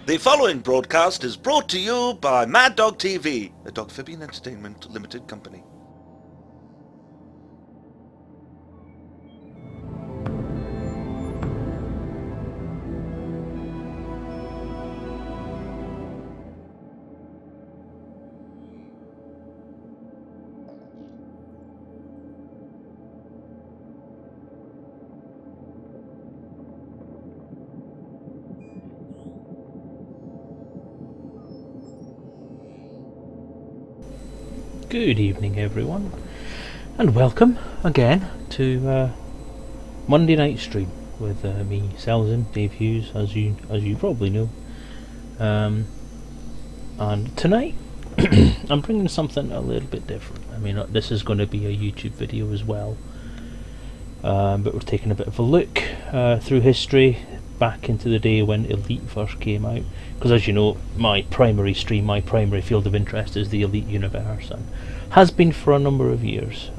The following broadcast is brought to you by Mad Dog TV, a Dogphibian Entertainment Limited company. Good evening, everyone, and welcome again to Monday night stream with me, Selezen, Dave Hughes, as you probably know. And tonight, I'm bringing something a little bit different. I mean, this is going to be a YouTube video as well, but we're taking a bit of a look through history, back into the day when Elite first came out. Because as you know, my primary field of interest is the Elite universe, and has been for a number of years.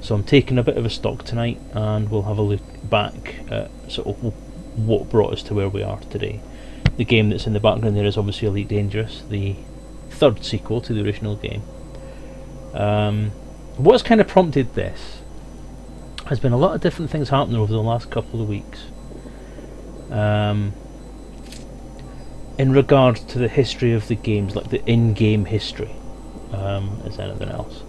So I'm taking a bit of a stock tonight, and we'll have a look back at sort of what brought us to where we are today. The game that's in the background there is obviously Elite Dangerous, the third sequel to the original game. What's kind of prompted this has been a lot of different things happening over the last couple of weeks. In regard to the history of the games, like the in-game history, as anything else,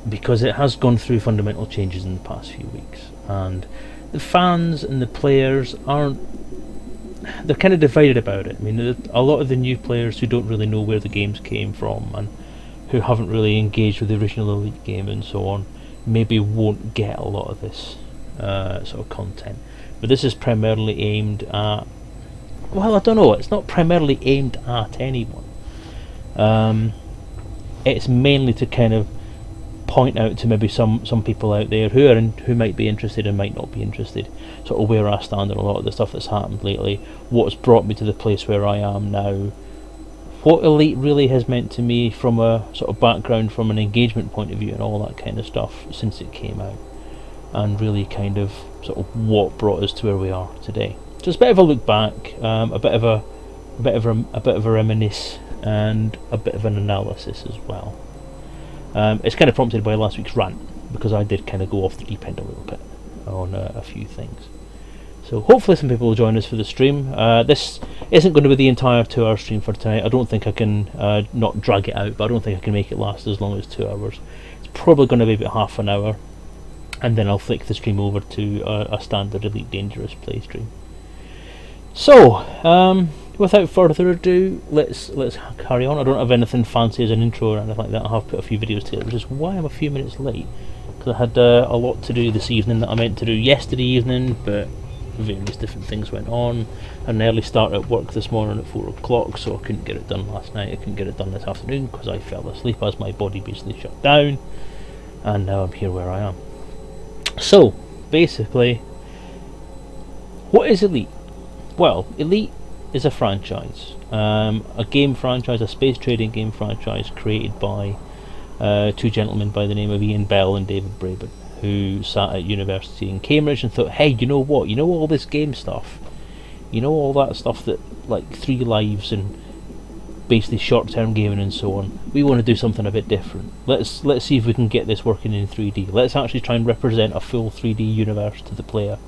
because it has gone through fundamental changes in the past few weeks, and the fans and the players they're kind of divided about it. I mean, a lot of the new players who don't really know where the games came from and who haven't really engaged with the original Elite game and so on, maybe won't get a lot of this sort of content. But this is primarily aimed at, well, I don't know, it's not primarily aimed at anyone. It's mainly to kind of point out to maybe some people out there who might be interested and might not be interested, sort of where I stand on a lot of the stuff that's happened lately, what's brought me to the place where I am now, what Elite really has meant to me from a sort of background, from an engagement point of view and all that kind of stuff since it came out, and really kind of sort of what brought us to where we are today. So it's a bit of a look back, a bit of a reminisce, and a bit of an analysis as well. It's kind of prompted by last week's rant, because I did kind of go off the deep end a little bit on a few things. So hopefully some people will join us for the stream. This isn't going to be the entire 2-hour stream for tonight. I don't think I can not drag it out, but I don't think I can make it last as long as 2 hours. It's probably going to be about half an hour, and then I'll flick the stream over to a standard Elite Dangerous play stream. So, without further ado, let's carry on. I don't have anything fancy as an intro or anything like that. I have put a few videos together, which is why I'm a few minutes late, because I had a lot to do this evening that I meant to do yesterday evening, but various different things went on. I had an early start at work this morning at 4 o'clock, so I couldn't get it done last night. I couldn't get it done this afternoon because I fell asleep as my body basically shut down, and now I'm here where I am. So, basically, what is Elite? Well, Elite is a franchise, a game franchise, a space trading game franchise created by two gentlemen by the name of Ian Bell and David Braben, who sat at university in Cambridge and thought, hey, you know what, you know all this game stuff, you know all that stuff that, like, 3 lives and basically short-term gaming and so on, we want to do something a bit different. Let's see if we can get this working in 3D. Let's actually try and represent a full 3D universe to the player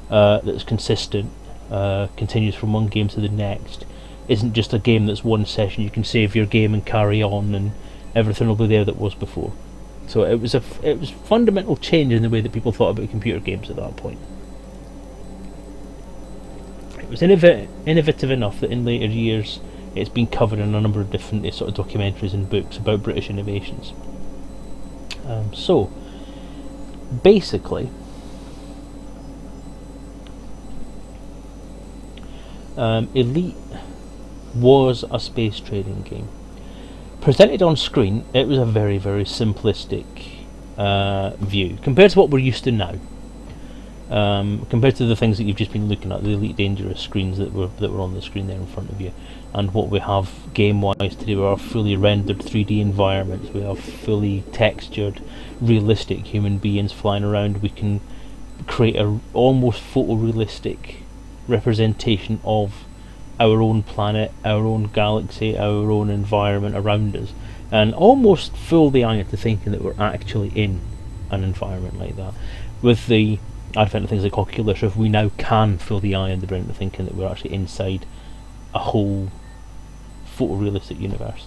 that's consistent, continues from one game to the next, isn't just a game that's one session, you can save your game and carry on and everything will be there that was before. So it was fundamental change in the way that people thought about computer games at that point. It was innovative enough that in later years it's been covered in a number of different sort of documentaries and books about British innovations. So basically, Elite was a space trading game. Presented on screen, it was a very, very simplistic view compared to what we're used to now. Compared to the things that you've just been looking at, the Elite Dangerous screens that were on the screen there in front of you, and what we have game-wise today, we have fully rendered 3D environments, we have fully textured, realistic human beings flying around. We can create a almost photorealistic representation of our own planet, our own galaxy, our own environment around us, and almost fool the eye into thinking that we're actually in an environment like that. With the advent of things like Oculus Rift, we now can fool the eye and the brain into thinking that we're actually inside a whole photorealistic universe.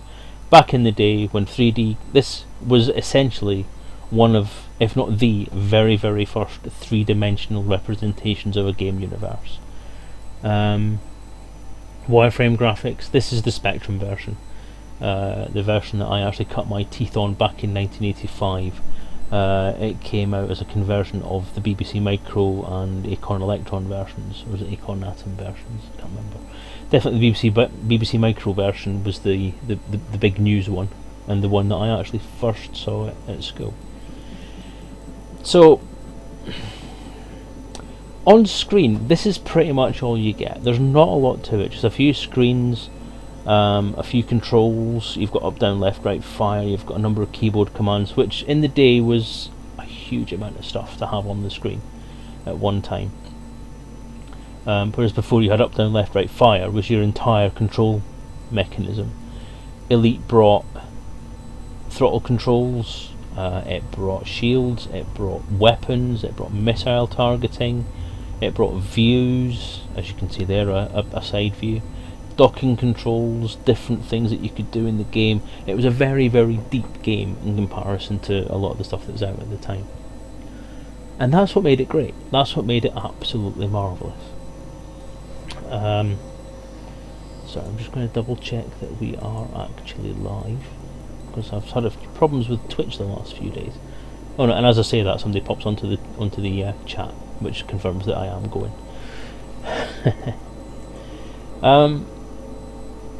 Back in the day when 3D, this was essentially one of, if not the very, very first three-dimensional representations of a game universe. Wireframe graphics, this is the Spectrum version. The version that I actually cut my teeth on back in 1985. It came out as a conversion of the BBC Micro and Acorn Electron versions, or was it Acorn Atom versions? I can't remember. Definitely the BBC Micro version was the big news one, and the one that I actually first saw at school. So, on screen, this is pretty much all you get. There's not a lot to it, just a few screens, a few controls. You've got up, down, left, right, fire. You've got a number of keyboard commands, which in the day was a huge amount of stuff to have on the screen at one time. Whereas before you had up, down, left, right, fire was your entire control mechanism. Elite brought throttle controls, it brought shields, it brought weapons, it brought missile targeting, it brought views, as you can see there, a side view, docking controls, different things that you could do in the game. It was a very, very deep game in comparison to a lot of the stuff that was out at the time. And that's what made it great. That's what made it absolutely marvellous. So I'm just going to double check that we are actually live, because I've had a few problems with Twitch the last few days. Oh no, and as I say that, somebody pops onto the chat, which confirms that I am going.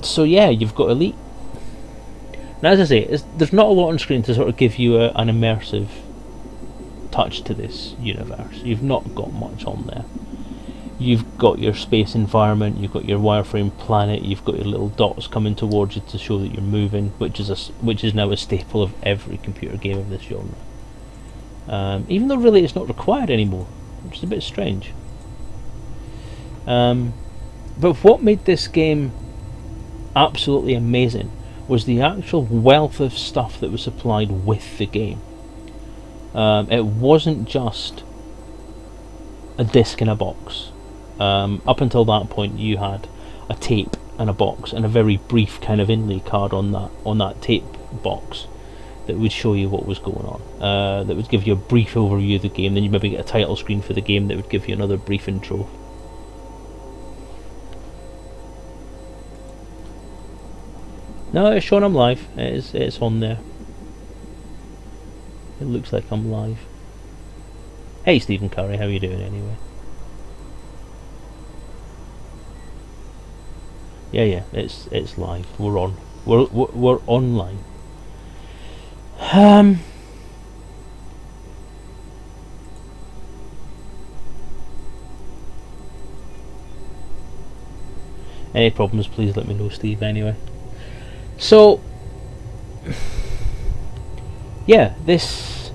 So yeah, you've got Elite. Now, as I say, there's not a lot on screen to sort of give you an immersive touch to this universe. You've not got much on there. You've got your space environment, you've got your wireframe planet, you've got your little dots coming towards you to show that you're moving, which is now a staple of every computer game of this genre. Even though really it's not required anymore, which is a bit strange. But what made this game absolutely amazing was the actual wealth of stuff that was supplied with the game. It wasn't just a disc in a box. Up until that point, you had a tape and a box and a very brief kind of inlay card on that tape box that would show you what was going on. That would give you a brief overview of the game. Then you maybe get a title screen for the game that would give you another brief intro. No, it's showing I'm live. It's on there. It looks like I'm live. Hey Stephen Curry, how are you doing anyway? Yeah, it's live. We're on. We're online. Any problems, please let me know, Steve, anyway. So, yeah, this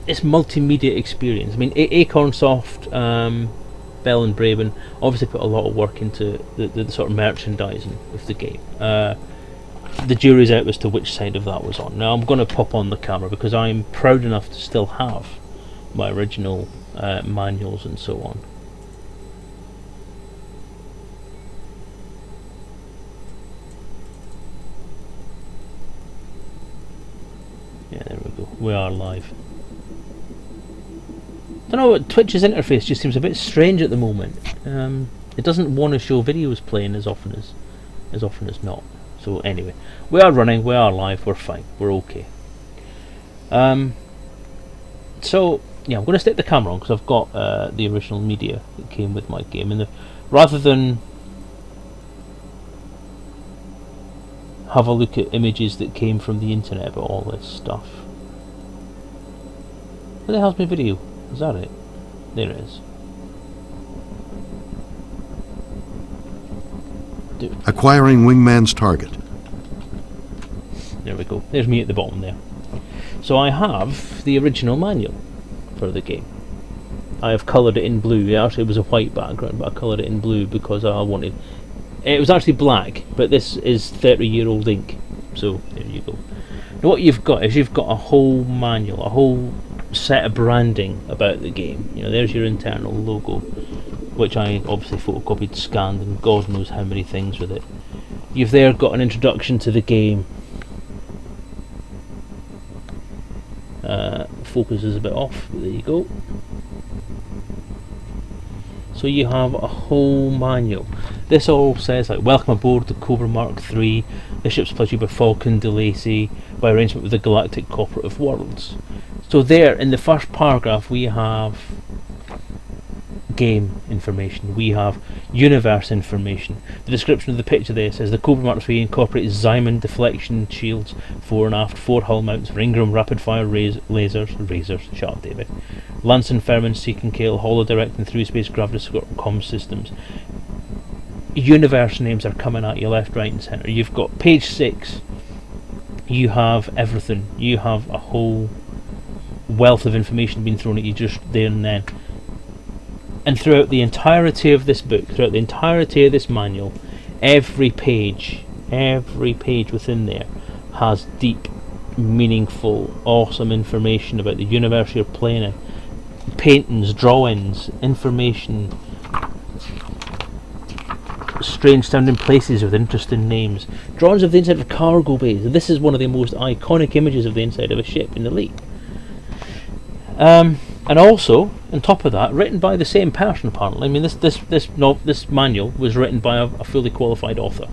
multimedia experience. I mean, Acorn Soft, Bell and Braben obviously put a lot of work into the sort of merchandising of the game. The jury's out as to which side of that was on. Now I'm going to pop on the camera because I'm proud enough to still have my original manuals and so on. Yeah, there we go. We are live. I don't know what Twitch's interface just seems a bit strange at the moment. It doesn't want to show videos playing as often as not. So anyway, we are running, we are live, we're fine, we're okay. So yeah, I'm going to stick the camera on because I've got the original media that came with my game, and rather than have a look at images that came from the internet about all this stuff. Where the hell's my video? Is that it? There it is. Acquiring Wingman's target. There we go. There's me at the bottom there. So I have the original manual. for the game. I have coloured it in blue. Actually, it was a white background, but I coloured it in blue because I wanted... It was actually black, but this is 30-year-old ink. So, there you go. Now what you've got is you've got a whole manual, a whole set of branding about the game. You know, there's your internal logo, which I obviously photocopied, scanned, and God knows how many things with it. You've there got an introduction to the game. Focus is a bit off, but there you go. So you have a whole manual. This all says like, welcome aboard the Cobra Mark III. The ship's pledged by Falcon de Lacy by arrangement with the Galactic Cooperative Worlds. So there, in the first paragraph, we have game information. We have universe information. The description of the picture there says the Cobra Mark III incorporates Zyman deflection shields, fore and aft, 4 hull mounts for Ingram rapid-fire razors, shut up David, Lance and Fairman seek and kill, holo-direct and through-space gravity comm systems. Universe names are coming at you left, right and centre. You've got page 6, you have everything. You have a whole wealth of information being thrown at you just there and then. And throughout the entirety of this book, throughout the entirety of this manual, every page within there has deep, meaningful, awesome information about the universe you're playing in. Paintings, drawings, information, strange sounding places with interesting names, drawings of the inside of cargo bays. This is one of the most iconic images of the inside of a ship in Elite. And also, on top of that, written by the same person apparently. I mean, this manual was written by a fully qualified author.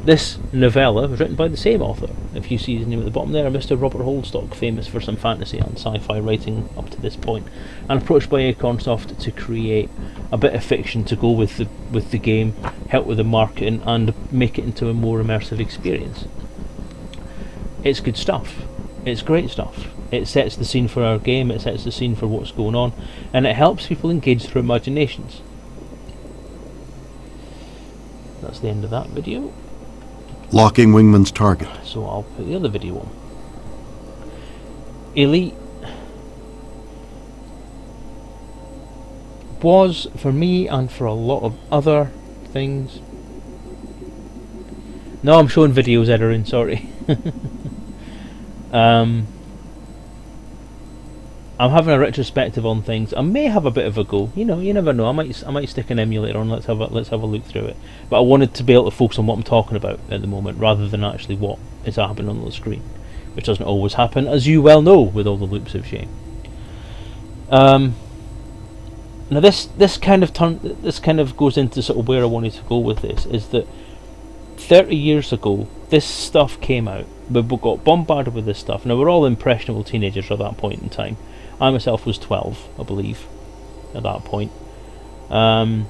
This novella was written by the same author. If you see his name at the bottom there, Mr. Robert Holdstock, famous for some fantasy and sci-fi writing up to this point, and approached by Acornsoft to create a bit of fiction to go with the game, help with the marketing, and make it into a more immersive experience. It's good stuff. It's great stuff. It sets the scene for our game, it sets the scene for what's going on, and it helps people engage through imaginations. That's the end of that video. Locking Wingman's target. So I'll put the other video on. Elite was, for me and for a lot of other things... No, I'm showing videos, Edarin, sorry. I'm having a retrospective on things. I may have a bit of a go. You know, you never know. I might stick an emulator on. Let's have a look through it. But I wanted to be able to focus on what I'm talking about at the moment, rather than actually what is happening on the screen, which doesn't always happen, as you well know, with all the loops of shame. Now this kind of goes into sort of where I wanted to go with this. Is that 30 years ago, this stuff came out. We got bombarded with this stuff. Now we're all impressionable teenagers at that point in time. I myself was 12, I believe, at that point. And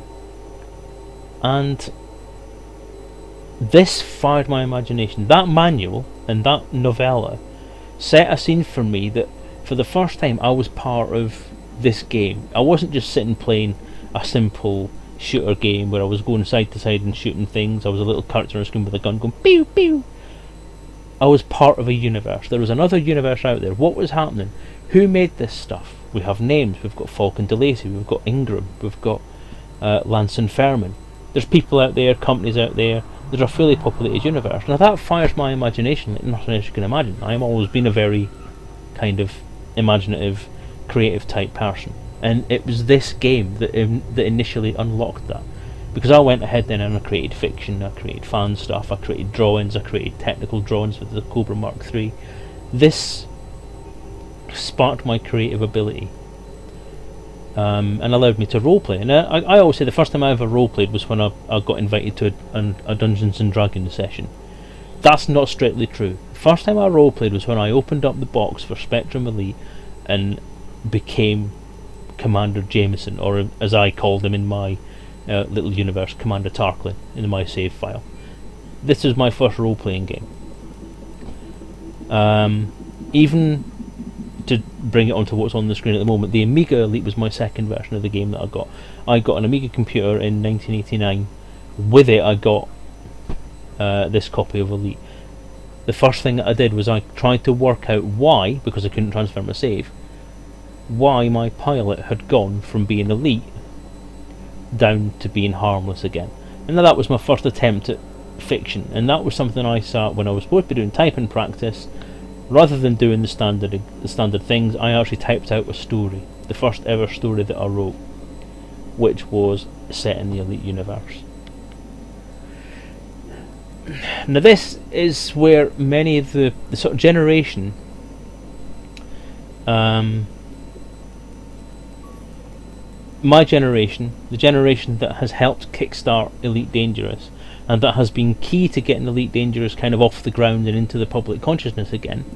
this fired my imagination. That manual and that novella set a scene for me that, for the first time, I was part of this game. I wasn't just sitting playing a simple shooter game where I was going side to side and shooting things. I was a little character on a screen with a gun going pew pew. I was part of a universe. There was another universe out there. What was happening? Who made this stuff? We have names. We've got Falcon de Lacy, we've got Ingram, we've got Lance and Fairman. There's people out there, companies out there. There's a fully populated universe. Now that fires my imagination like nothing else you can imagine. I've always been a very kind of imaginative, creative type person, and it was this game that initially unlocked that. Because I went ahead then and I created fiction, I created fan stuff, I created drawings, I created technical drawings with the Cobra Mark III. This sparked my creative ability and allowed me to roleplay. And I always say the first time I ever roleplayed was when I got invited to a Dungeons and Dragons session. That's not strictly true. First time I roleplayed was when I opened up the box for Spectrum Elite and became Commander Jameson, or as I called him in my little universe, Commander Tarklin, in my save file. This is my first role-playing game. Even to bring it onto what's on the screen at the moment, the Amiga Elite was my second version of the game that I got. I got an Amiga computer in 1989. With it I got this copy of Elite. The first thing that I did was I tried to work out why, because I couldn't transfer my save, why my pilot had gone from being elite down to being harmless again. And that was my first attempt at fiction, and that was something I sat when I was supposed to be doing typing practice. Rather than doing the standard things, I actually typed out a story, the first ever story that I wrote, which was set in the Elite universe. Now this is where many of the sort of generation my generation, the generation that has helped kickstart Elite Dangerous, and that has been key to getting Elite Dangerous kind of off the ground and into the public consciousness again,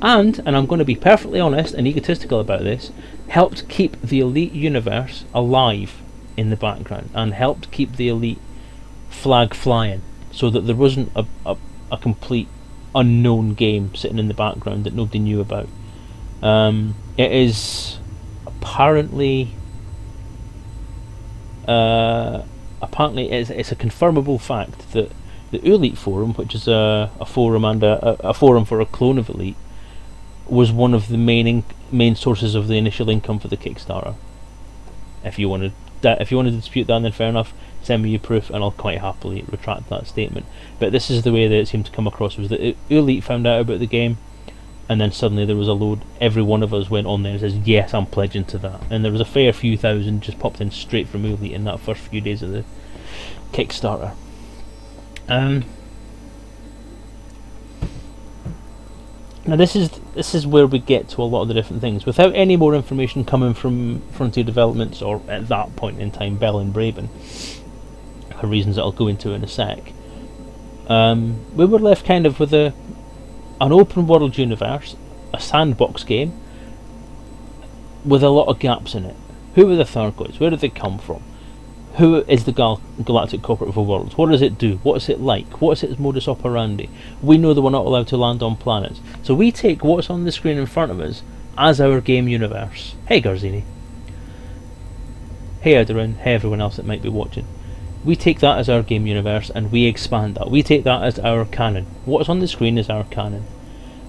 and I'm going to be perfectly honest and egotistical about this, helped keep the Elite universe alive in the background, and helped keep the Elite flag flying, so that there wasn't a complete unknown game sitting in the background that nobody knew about. It is apparently it's a confirmable fact that the Elite forum, which is a forum and a forum for a clone of Elite, was one of the main sources of the initial income for the Kickstarter. If you wanted to dispute that, then fair enough. Send me your proof, and I'll quite happily retract that statement. But this is the way that it seemed to come across: was that Elite found out about the game, and then suddenly there was a load. Every one of us went on there and says, "Yes, I'm pledging to that." And there was a fair few thousand just popped in straight from Elite in that first few days of the Kickstarter. Now this is where we get to a lot of the different things. Without any more information coming from Frontier Developments, or at that point in time Bell and Braben, for reasons that I'll go into in a sec, we were left kind of with an open world universe, a sandbox game, with a lot of gaps in it. Who are the Thargoids? Where did they come from? Who is the Galactic Cooperative of Worlds? What does it do? What is it like? What is its modus operandi? We know that we're not allowed to land on planets, so we take what's on the screen in front of us as our game universe. Hey Garzini. Hey Edorin. Hey everyone else that might be watching. We take that as our game universe and we expand that. We take that as our canon. What's on the screen is our canon.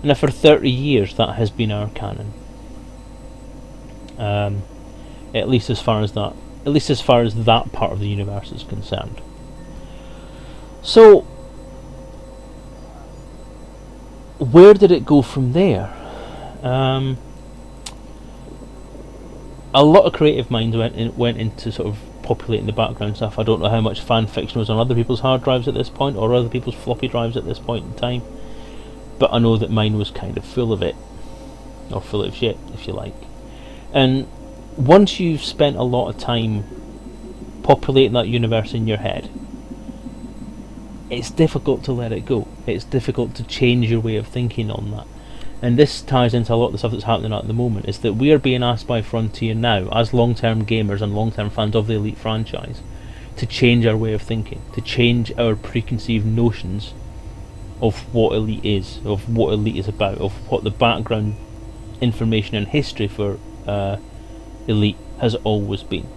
And for 30 years that has been our canon. At least as far as that part of the universe is concerned. So, where did it go from there? A lot of creative minds went into sort of populating the background stuff. I don't know how much fan fiction was on other people's hard drives at this point, or other people's floppy drives at this point in time, but I know that mine was kind of full of it, or full of shit, if you like. And once you've spent a lot of time populating that universe in your head, it's difficult to let it go. It's difficult to change your way of thinking on that. And this ties into a lot of the stuff that's happening at the moment, is that we are being asked by Frontier now, as long-term gamers and long-term fans of the Elite franchise, to change our way of thinking, to change our preconceived notions of what Elite is, of what Elite is about, of what the background information and history for Elite has always been.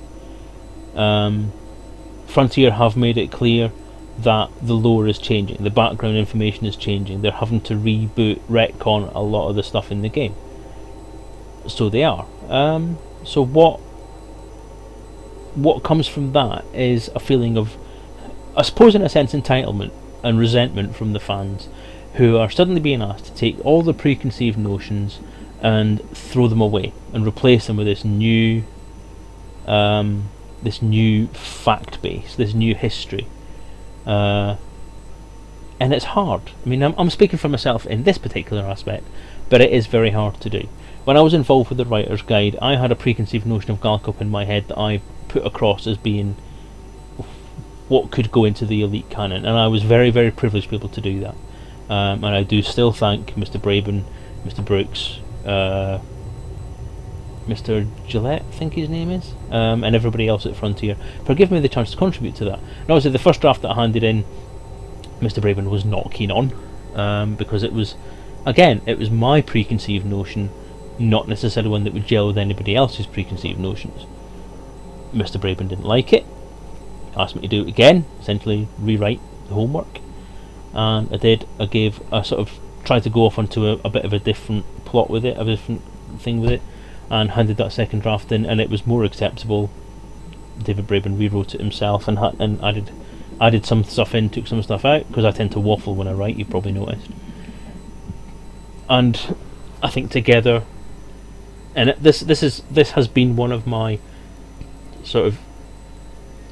Frontier have made it clear that the lore is changing, the background information is changing. They're having to reboot, retcon a lot of the stuff in the game. So they are. So what comes from that is a feeling of, I suppose in a sense, entitlement and resentment from the fans, who are suddenly being asked to take all the preconceived notions and throw them away and replace them with this new fact base, this new history. And it's hard. I mean, I'm speaking for myself in this particular aspect, but it is very hard to do. When I was involved with the Writer's Guide, I had a preconceived notion of Galcop in my head that I put across as being what could go into the Elite canon, and I was very, very privileged to be able to do that. And I do still thank Mr. Braben, Mr. Brooks, Mr. Gillette, I think his name is, and everybody else at Frontier for giving me the chance to contribute to that. And obviously the first draft that I handed in, Mr. Braben was not keen on, because it was my preconceived notion, not necessarily one that would gel with anybody else's preconceived notions. Mr. Braben didn't like it, asked me to do it again, essentially rewrite the homework, and I did. I tried to go off onto a bit of a different plot with it, a different thing with it, and handed that second draft in, and it was more acceptable. David Braben rewrote it himself and added some stuff in, took some stuff out, because I tend to waffle when I write, you've probably noticed. And I think together, and this has been one of my sort of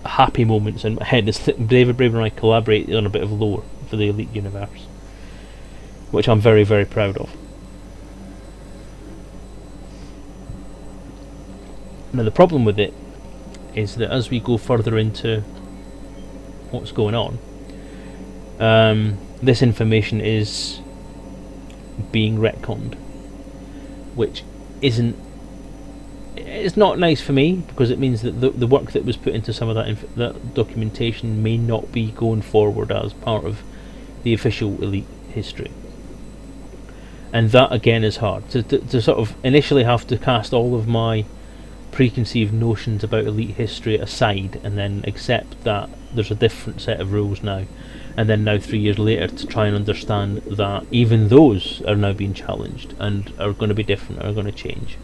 happy moments in my head, is that David Braben and I collaborated on a bit of lore for the Elite universe, which I'm very, very proud of. Now the problem with it is that as we go further into what's going on, this information is being retconned, which it's not nice for me, because it means that the work that was put into some of that documentation may not be going forward as part of the official Elite history. And that again is hard to sort of initially have to cast all of my preconceived notions about Elite history aside, and then accept that there's a different set of rules now, and then now 3 years later to try and understand that even those are now being challenged and are going to be different, are going to change.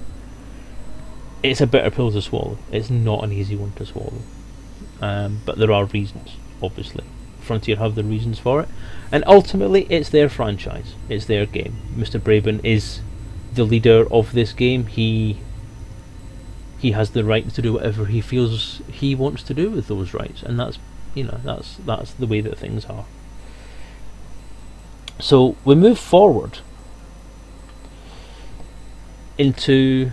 It's a bitter pill to swallow. It's not an easy one to swallow, but there are reasons. Obviously, Frontier have the reasons for it, and ultimately it's their franchise, it's their game. Mr. Braben is the leader of this game. He has the right to do whatever he feels he wants to do with those rights, and that's the way that things are. So we move forward into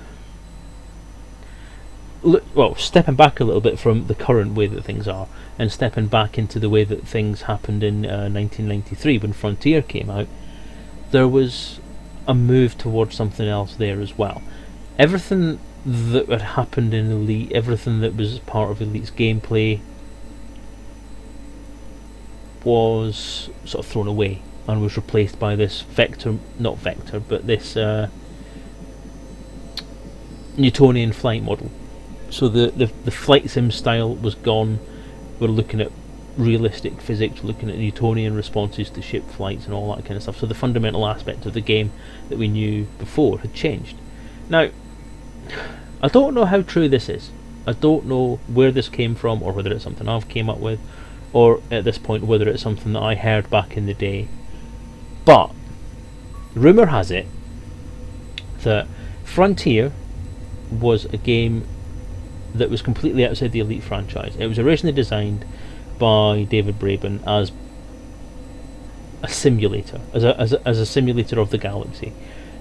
stepping back a little bit from the current way that things are, and stepping back into the way that things happened in 1993 when Frontier came out. There was a move towards something else there as well. Everything that had happened in Elite, everything that was part of Elite's gameplay, was sort of thrown away and was replaced by this this Newtonian flight model. So the flight sim style was gone. We're looking at realistic physics, looking at Newtonian responses to ship flights and all that kind of stuff. So the fundamental aspect of the game that we knew before had changed. Now, I don't know how true this is. I don't know where this came from, or whether it's something I've came up with, or at this point whether it's something that I heard back in the day. But rumour has it that Frontier was a game that was completely outside the Elite franchise. It was originally designed by David Braben as a simulator, as a simulator of the galaxy.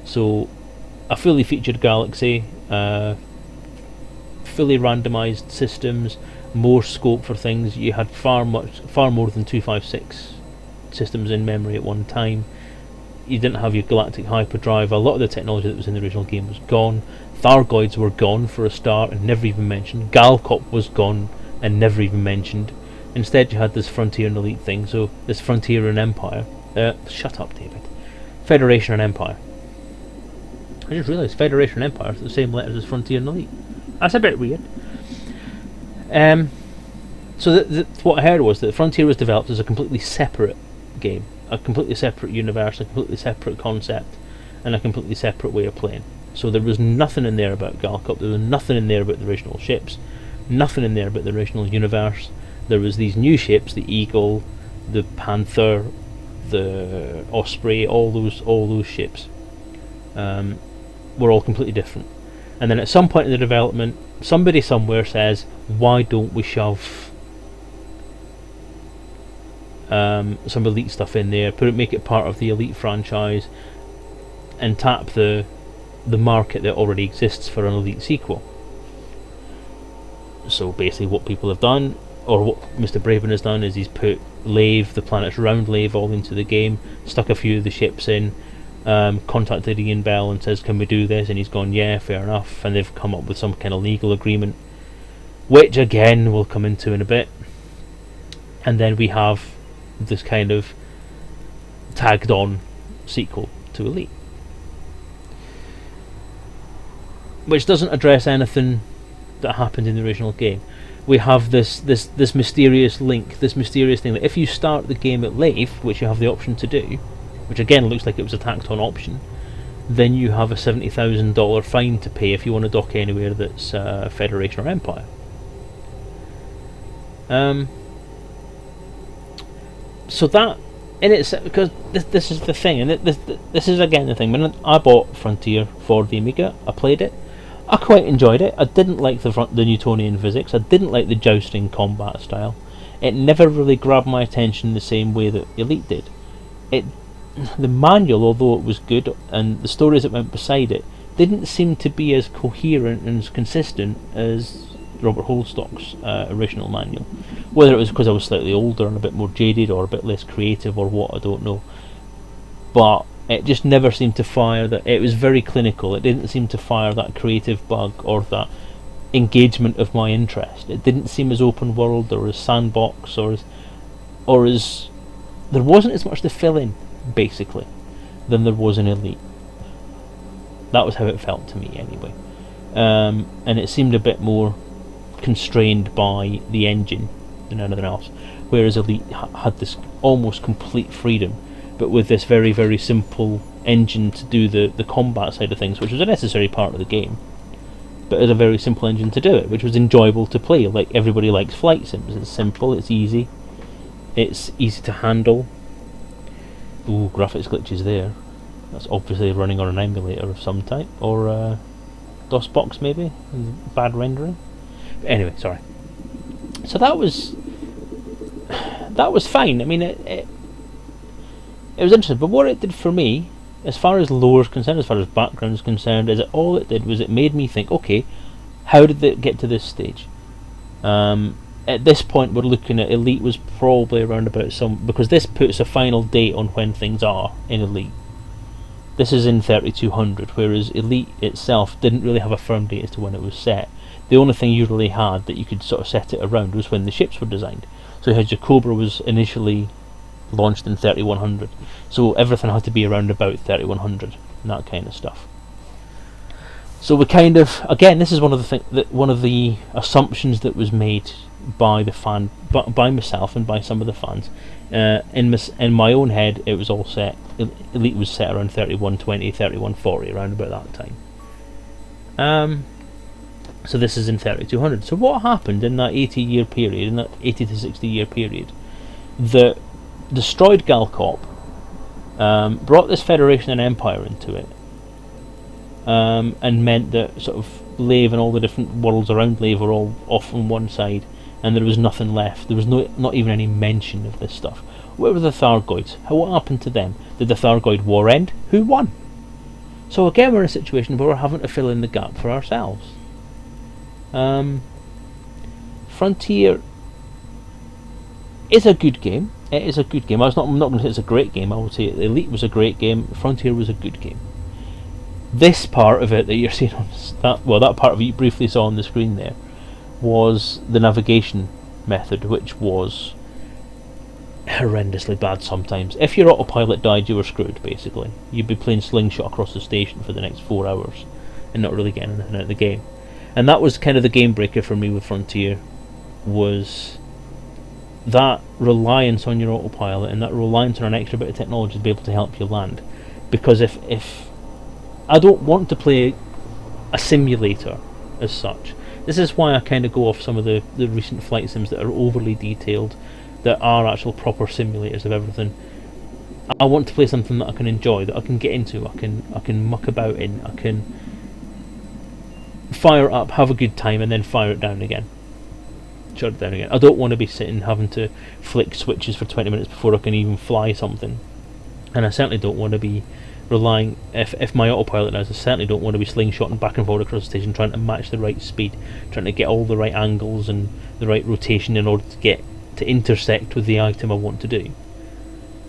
So a fully featured galaxy, fully randomised systems, more scope for things. You had far more than 256 systems in memory at one time. You didn't have your galactic hyperdrive. A lot of the technology that was in the original game was gone. Thargoids were gone for a start and never even mentioned. Galcop was gone and never even mentioned. Instead you had this Frontier and Elite thing, so this Frontier and Empire. Shut up, David. Federation and Empire. I just realised Federation and Empire are the same letters as Frontier and Elite. That's a bit weird. So what I heard was that Frontier was developed as a completely separate game, a completely separate universe, a completely separate concept, and a completely separate way of playing. So there was nothing in there about Galcop, there was nothing in there about the original ships, nothing in there about the original universe. There was these new ships, the Eagle, the Panther, the Osprey, all those ships were all completely different. And then at some point in the development, somebody somewhere says, why don't we shove some Elite stuff in there, make it part of the Elite franchise, and tap the market that already exists for an Elite sequel. So basically what people have done, or what Mr. Braben has done, is he's put Lave, the planet's round Lave, all into the game, stuck a few of the ships in, contacted Ian Bell and says, can we do this? And he's gone, yeah, fair enough. And they've come up with some kind of legal agreement, which again we'll come into in a bit. And then we have this kind of tagged on sequel to Elite, which doesn't address anything that happened in the original game. We have this mysterious link, this mysterious thing that if you start the game at Lave, which you have the option to do, which again looks like it was a tacked on option, then you have a $70,000 fine to pay if you want to dock anywhere that's Federation or Empire. So that, in it's because this is the thing, and this is again the thing. When I bought Frontier for the Amiga, I played it. I quite enjoyed it. I didn't like the Newtonian physics. I didn't like the jousting combat style. It never really grabbed my attention the same way that Elite did. The manual, although it was good, and the stories that went beside it, didn't seem to be as coherent and as consistent as Robert Holdstock's original manual. Whether it was because I was slightly older and a bit more jaded, or a bit less creative, or what, I don't know. But it just never seemed to fire that. It was very clinical. It didn't seem to fire that creative bug or that engagement of my interest. It didn't seem as open world or as sandbox or as there wasn't as much to fill in, basically, than there was in Elite. That was how it felt to me anyway. And it seemed a bit more constrained by the engine than anything else, whereas Elite had this almost complete freedom, but with this very, very simple engine to do the combat side of things, which was a necessary part of the game, but as a very simple engine to do it, which was enjoyable to play. Like, everybody likes flight sims. It's simple, it's easy to handle. Ooh, graphics glitches there. That's obviously running on an emulator of some type, or DOSBox maybe, bad rendering. But anyway, sorry. So that was fine. I mean, it was interesting, but what it did for me, as far as lore is concerned, as far as background is concerned, is that all it did was it made me think, okay, how did it get to this stage? At this point, we're looking at Elite was probably around about because this puts a final date on when things are in Elite. This is in 3200, whereas Elite itself didn't really have a firm date as to when it was set. The only thing you really had that you could sort of set it around was when the ships were designed. So you had your Cobra was initially launched in 3100, so everything had to be around about 3100 and that kind of stuff. So we kind of, again, this is one of the assumptions that was made by by myself and by some of the fans. In my own head, it was all set. Elite was set around 3120, 3140, around about that time. So this is in 3200. So what happened in that 80-year period, in that 80 to 60-year period, that destroyed Galcop, brought this Federation and Empire into it, and meant that sort of Lave and all the different worlds around Lave were all off on one side, and there was nothing left. There was not even any mention of this stuff. Where were the Thargoids? What happened to them? Did the Thargoid war end? Who won? So again, we're in a situation where we're having to fill in the gap for ourselves. Frontier is a good game. It is a good game. I'm not going to say it's a great game. I would say Elite was a great game. Frontier was a good game. This part of it that you're seeing on that part of it you briefly saw on the screen there was the navigation method, which was horrendously bad sometimes. If your autopilot died, you were screwed, basically. You'd be playing Slingshot across the station for the next 4 hours and not really getting anything out of the game. And that was kind of the game breaker for me with Frontier, was that reliance on your autopilot and that reliance on an extra bit of technology to be able to help you land. Because if I don't want to play a simulator as such. This is why I kind of go off some of the recent flight sims that are overly detailed, that are actual proper simulators of everything. I want to play something that I can enjoy, that I can get into, I can muck about in, I can fire it up, have a good time, and then fire it down again. Shut it down again. I don't want to be sitting having to flick switches for 20 minutes before I can even fly something. And I certainly don't want to be relying, if my autopilot now, I certainly don't want to be slingshotting back and forth across the station trying to match the right speed, trying to get all the right angles and the right rotation in order to intersect with the item I want to do,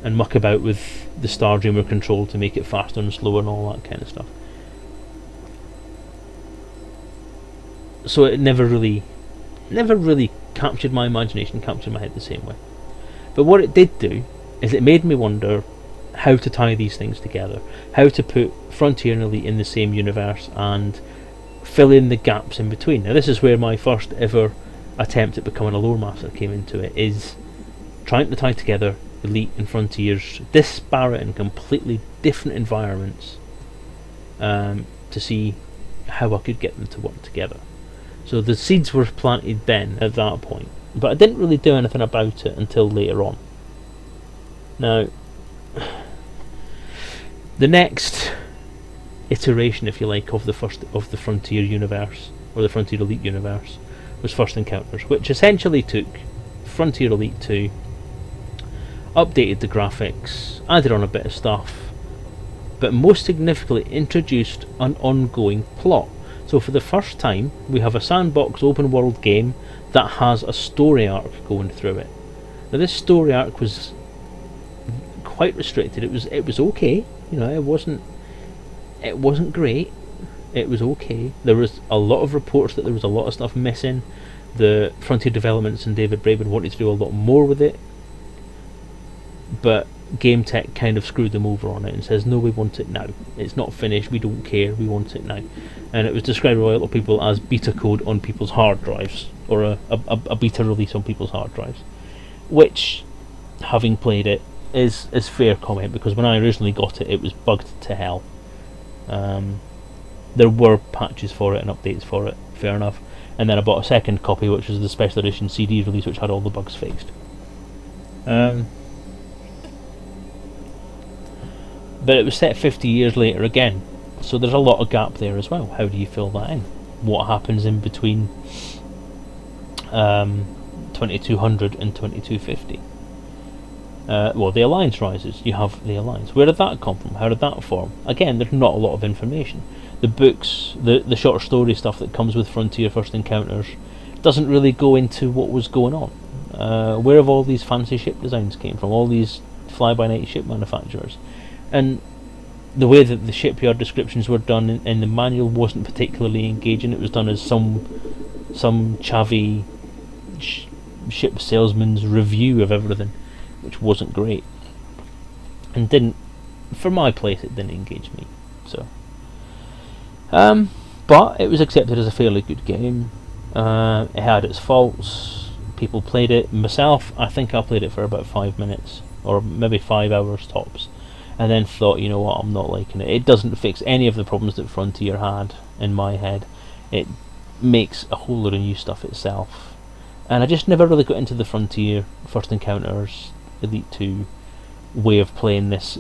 and muck about with the Star Dreamer control to make it faster and slower and all that kind of stuff. So it never really captured my imagination, captured my head the same way. But what it did do is it made me wonder how to tie these things together, how to put Frontier and Elite in the same universe and fill in the gaps in between. Now this is where my first ever attempt at becoming a lore master came into it, is trying to tie together Elite and Frontier's disparate and completely different environments to see how I could get them to work together. So the seeds were planted then at that point, but I didn't really do anything about it until later on. Now, the next iteration, if you like, of the Frontier universe, or the Frontier Elite universe, was First Encounters, which essentially took Frontier Elite 2, updated the graphics, added on a bit of stuff, but most significantly introduced an ongoing plot. So for the first time, we have a sandbox open world game that has a story arc going through it. Now this story arc was quite restricted. It was okay, you know, it wasn't great. It was okay. There was a lot of reports that there was a lot of stuff missing. The Frontier Developments and David Braben wanted to do a lot more with it, but Game Tech kind of screwed them over on it and says, no, we want it now. It's not finished, we don't care, we want it now. And it was described by a lot of people as beta code on people's hard drives, or a beta release on people's hard drives, which, having played it, is fair comment, because when I originally got it, it was bugged to hell. There were patches for it and updates for it, fair enough, and then I bought a second copy, which was the special edition CD release, which had all the bugs fixed. But it was set 50 years later again, so there's a lot of gap there as well. How do you fill that in? What happens in between 2200 and 2250? Well, the Alliance rises. You have the Alliance. Where did that come from? How did that form? Again, there's not a lot of information. The books, the short story stuff that comes with Frontier First Encounters doesn't really go into what was going on. Where have all these fancy ship designs came from? All these fly-by-night ship manufacturers. And the way that the shipyard descriptions were done in the manual wasn't particularly engaging. It was done as some chavvy ship salesman's review of everything, which wasn't great, and didn't, for my place, it didn't engage me. So, but it was accepted as a fairly good game. It had its faults. People played it. Myself, I think I played it for about 5 minutes, or maybe 5 hours tops, and then thought, you know what, I'm not liking it. It doesn't fix any of the problems that Frontier had in my head. It makes a whole lot of new stuff itself, and I just never really got into the Frontier First Encounters Elite 2 way of playing this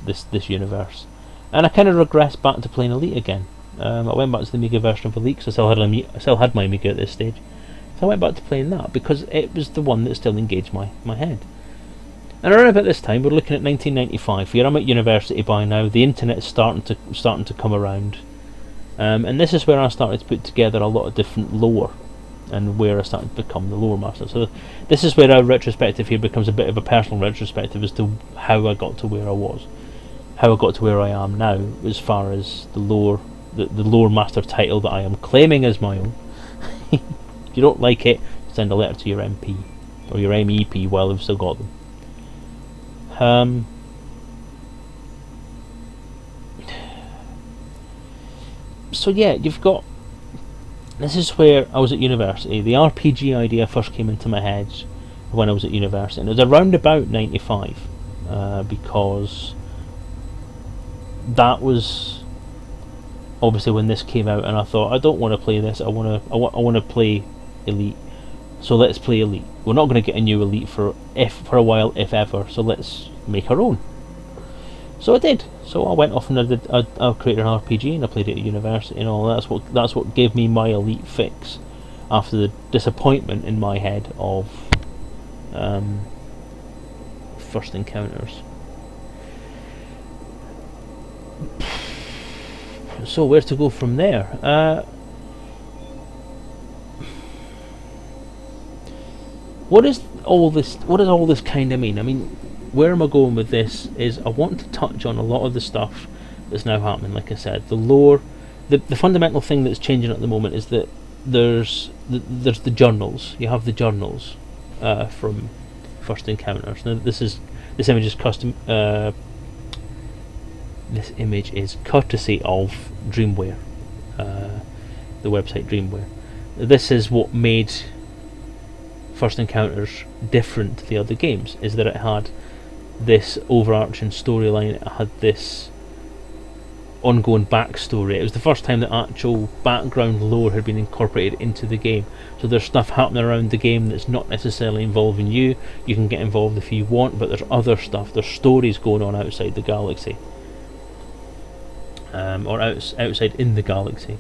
universe, and I kind of regressed back to playing Elite again. I went back to the Amiga version of Elite, because I still had my Amiga at this stage, so I went back to playing that because it was the one that still engaged my head. And around about this time, we're looking at 1995. Here I'm at university by now. The internet's starting to come around, and this is where I started to put together a lot of different lore, and where I started to become the lore master. So this is where our retrospective here becomes a bit of a personal retrospective as to how I got to where I was, how I got to where I am now, as far as the lore master title that I am claiming as my own. If you don't like it, send a letter to your MP or your MEP while you've still got them. So yeah, you've got, this is where I was at university. The RPG idea first came into my head when I was at university, and it was around about 95, because that was obviously when this came out, and I thought, I don't want to play this. I want to play Elite. So let's play Elite. We're not going to get a new Elite for a while, if ever. So let's make our own. So I did. So I went off and I created an RPG, and I played it at university and all. That's what gave me my Elite fix after the disappointment in my head of First Encounters. So where to go from there? What does all this kind of mean? I mean, where am I going with this is I want to touch on a lot of the stuff that's now happening. Like I said, the lore, the fundamental thing that's changing at the moment is that there's the journals. You have the journals from First Encounters. Now this image is custom. This image is courtesy of Dreamware, the website Dreamware. This is what made First Encounters different to the other games, is that it had this overarching storyline, it had this ongoing backstory. It was the first time that actual background lore had been incorporated into the game. So there's stuff happening around the game that's not necessarily involving you. You can get involved if you want, but there's other stuff. There's stories going on outside the galaxy, or outside in the galaxy,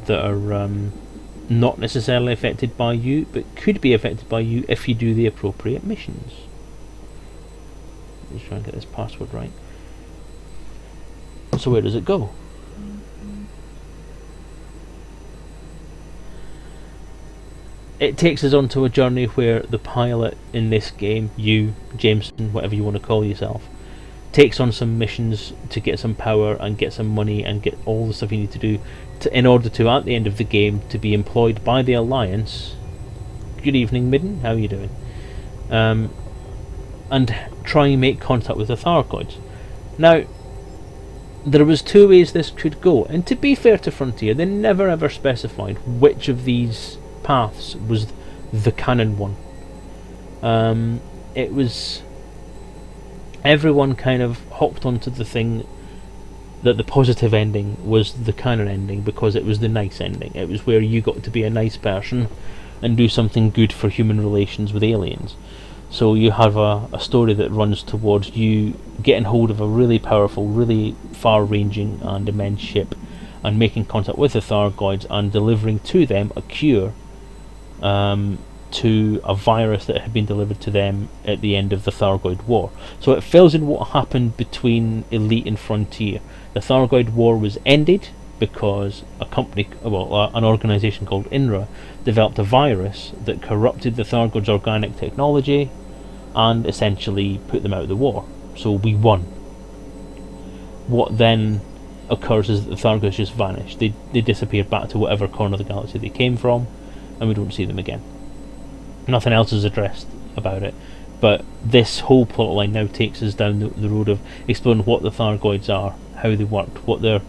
that are not necessarily affected by you, but could be affected by you if you do the appropriate missions. Let's try and get this password right. So where does it go? It takes us onto a journey where the pilot in this game, you, Jameson, whatever you want to call yourself, takes on some missions to get some power and get some money and get all the stuff you need to do in order to, at the end of the game, to be employed by the Alliance. Good evening, Midden. How are you doing? And try and make contact with the Thargoids. Now, there was two ways this could go, and to be fair to Frontier, they never ever specified which of these paths was the canon one. It was... everyone kind of hopped onto the thing that the positive ending was the canon ending because it was the nice ending. It was where you got to be a nice person and do something good for human relations with aliens. So you have a story that runs towards you getting hold of a really powerful, really far-ranging and immense ship and making contact with the Thargoids and delivering to them a cure to a virus that had been delivered to them at the end of the Thargoid War. So it fills in what happened between Elite and Frontier. The Thargoid War was ended because a company, an organisation called INRA, developed a virus that corrupted the Thargoids' organic technology and essentially put them out of the war. So we won. What then occurs is that the Thargoids just vanish. They disappear back to whatever corner of the galaxy they came from, and we don't see them again. Nothing else is addressed about it, but this whole plotline now takes us down the road of exploring what the Thargoids are, how they worked, what their,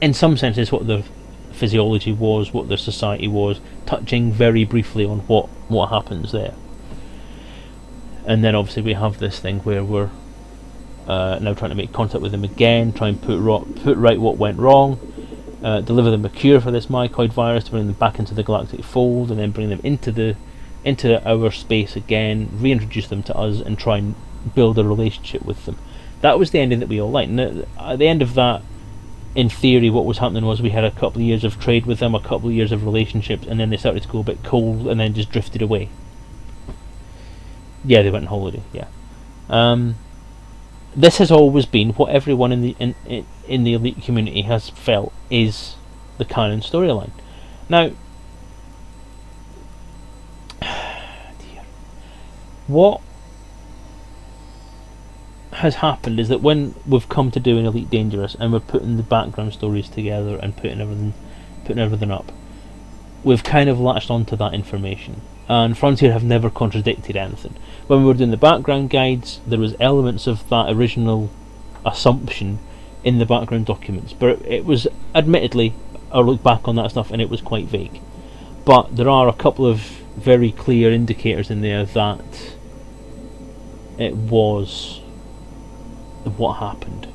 in some senses, what their physiology was, what their society was, touching very briefly on what happens there. And then obviously we have this thing where we're now trying to make contact with them again, try and put right what went wrong, deliver them a cure for this mycoid virus to bring them back into the galactic fold, and then bring them into our space again, reintroduce them to us, and try and build a relationship with them. That was the ending that we all liked. And at the end of that, in theory, what was happening was we had a couple of years of trade with them, a couple of years of relationships, and then they started to go a bit cold, and then just drifted away. Yeah, they went on holiday. Yeah. This has always been what everyone in the Elite community has felt is the canon storyline. Now, what has happened is that when we've come to do an Elite Dangerous and we're putting the background stories together and putting everything up, we've kind of latched onto that information, and Frontier have never contradicted anything. When we were doing the background guides, there was elements of that original assumption in the background documents, but it was, admittedly, I look back on that stuff and it was quite vague. But there are a couple of very clear indicators in there that it was what happened.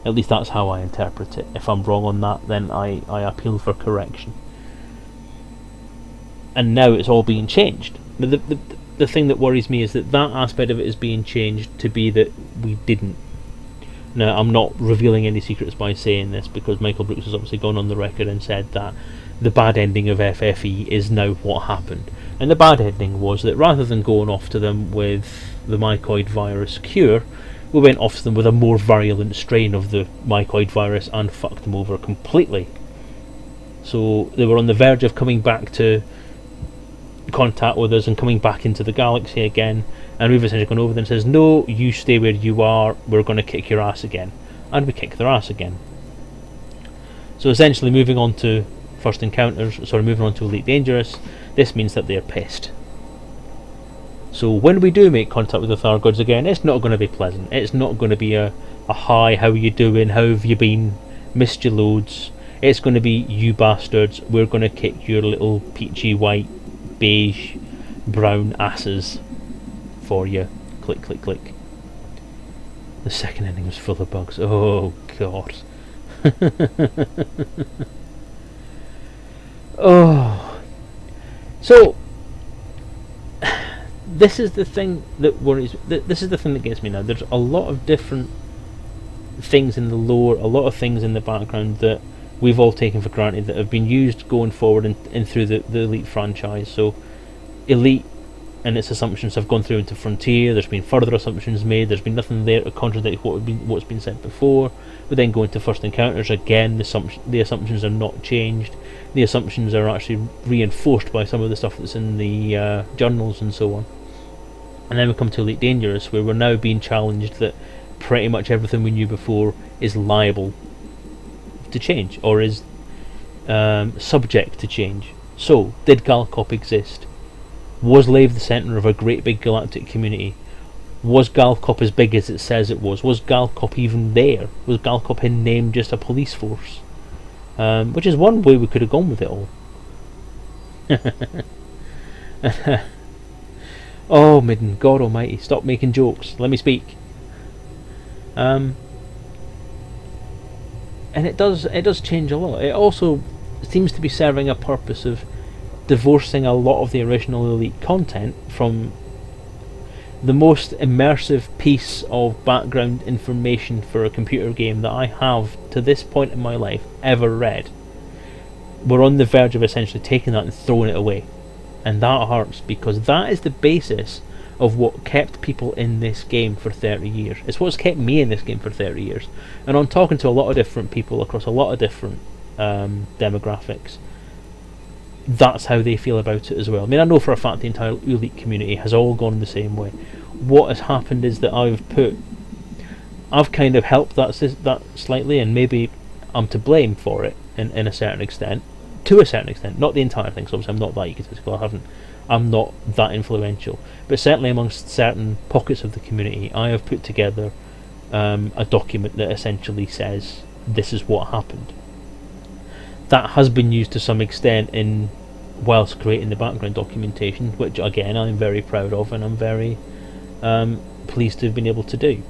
At least that's how I interpret it. If I'm wrong on that, then I appeal for correction. And now it's all being changed. The thing that worries me is that aspect of it is being changed to be that we didn't. Now, I'm not revealing any secrets by saying this, because Michael Brooks has obviously gone on the record and said that the bad ending of FFE is now what happened. And the bad ending was that rather than going off to them with the mycoid virus cure, we went off to them with a more virulent strain of the mycoid virus and fucked them over completely. So they were on the verge of coming back to contact with us and coming back into the galaxy again, and we've essentially gone over them and says, no, you stay where you are, we're going to kick your ass again. And we kick their ass again. So essentially moving on to moving on to Elite Dangerous, this means that they're pissed. So when we do make contact with the Thargoids again, it's not going to be pleasant. It's not going to be a hi, how are you doing, how have you been, missed you loads. It's going to be, you bastards, we're going to kick your little peachy white, beige, brown asses for you. Click, click, click. The second ending was full of bugs. Oh god. Oh, so this is the thing that worries. This is the thing that gets me now. There's a lot of different things in the lore, a lot of things in the background that we've all taken for granted that have been used going forward and through the Elite franchise. So Elite and its assumptions have gone through into Frontier. There's been further assumptions made. There's been nothing there to contradict what's been said before. We then go into First Encounters again. The assumptions are not changed. The assumptions are actually reinforced by some of the stuff that's in the journals and so on. And then we come to Elite Dangerous, where we're now being challenged that pretty much everything we knew before is liable to change, or is subject to change. So, did Galcop exist? Was Lave the centre of a great big galactic community? Was Galcop as big as it says it was? Was Galcop even there? Was Galcop in name just a police force? Which is one way we could have gone with it all. Oh, Midden, God Almighty, stop making jokes. Let me speak. And it does change a lot. It also seems to be serving a purpose of divorcing a lot of the original Elite content from the most immersive piece of background information for a computer game that I have to this point in my life ever read. We're on the verge of essentially taking that and throwing it away, and that hurts, because that is the basis of what kept people in this game for 30 years. It's what's kept me in this game for 30 years. And I'm talking to a lot of different people across a lot of different demographics. That's how they feel about it as well. I mean, I know for a fact the entire Elite community has all gone the same way. What has happened is that I've kind of helped that slightly, and maybe I'm to blame for it in a certain extent. To a certain extent, not the entire thing, so obviously I'm not that egotistical, I'm not that influential, but certainly amongst certain pockets of the community, I have put together a document that essentially says this is what happened. That has been used to some extent whilst creating the background documentation, which again I'm very proud of, and I'm very pleased to have been able to do.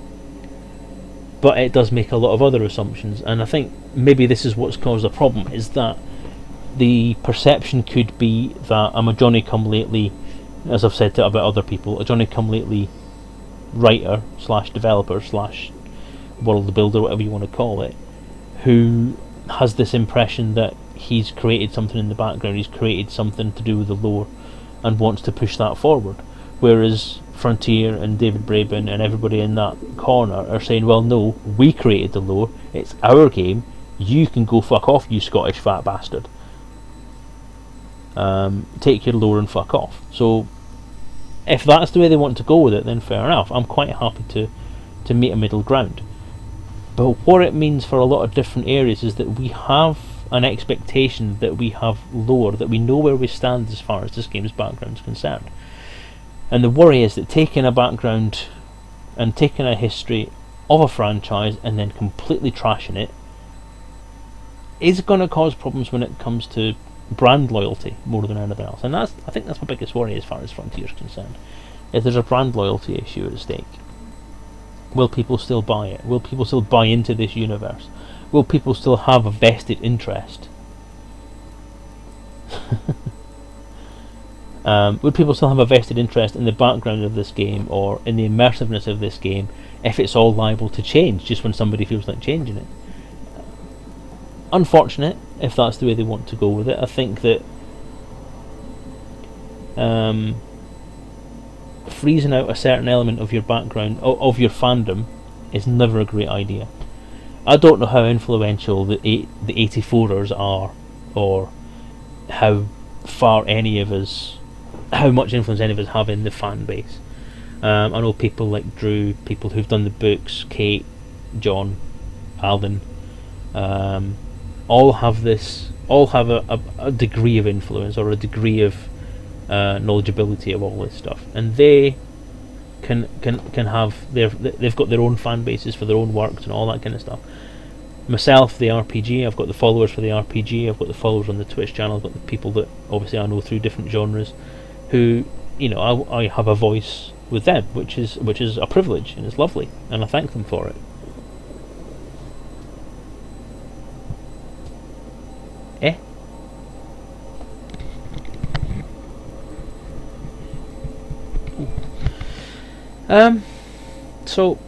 But it does make a lot of other assumptions, and I think maybe this is what's caused the problem, is that the perception could be that I'm a Johnny-come-lately, as I've said to about other people, a Johnny-come-lately writer / developer / world builder, whatever you want to call it, who has this impression that he's created something in the background, he's created something to do with the lore, and wants to push that forward. Whereas Frontier and David Braben and everybody in that corner are saying, well, no, we created the lore, it's our game, you can go fuck off, you Scottish fat bastard. Take your lore and fuck off. So if that's the way they want to go with it, then fair enough. I'm quite happy to meet a middle ground. But what it means for a lot of different areas is that we have an expectation that we have lore, that we know where we stand as far as this game's background is concerned. And the worry is that taking a background and taking a history of a franchise and then completely trashing it is going to cause problems when it comes to brand loyalty more than anything else. And I think that's my biggest worry as far as Frontier is concerned. If there's a brand loyalty issue at stake, will people still buy it? Will people still buy into this universe? Will people still have a vested interest? Would people still have a vested interest in the background of this game, or in the immersiveness of this game, if it's all liable to change just when somebody feels like changing it? Unfortunate if that's the way they want to go with it. I think that freezing out a certain element of your background, of your fandom, is never a great idea. I don't know how influential the 84ers are, or how much influence any of us have in the fan base. I know people like Drew, people who've done the books, Kate, John, Alden, all have a degree of influence, or a degree of knowledgeability of all this stuff, and they can have they've got their own fan bases for their own works and all that kind of stuff. Myself, the RPG, I've got the followers for the RPG, I've got the followers on the Twitch channel, I've got the people that obviously I know through different genres, who, I have a voice with them, which is a privilege, and it's lovely, and I thank them for it. So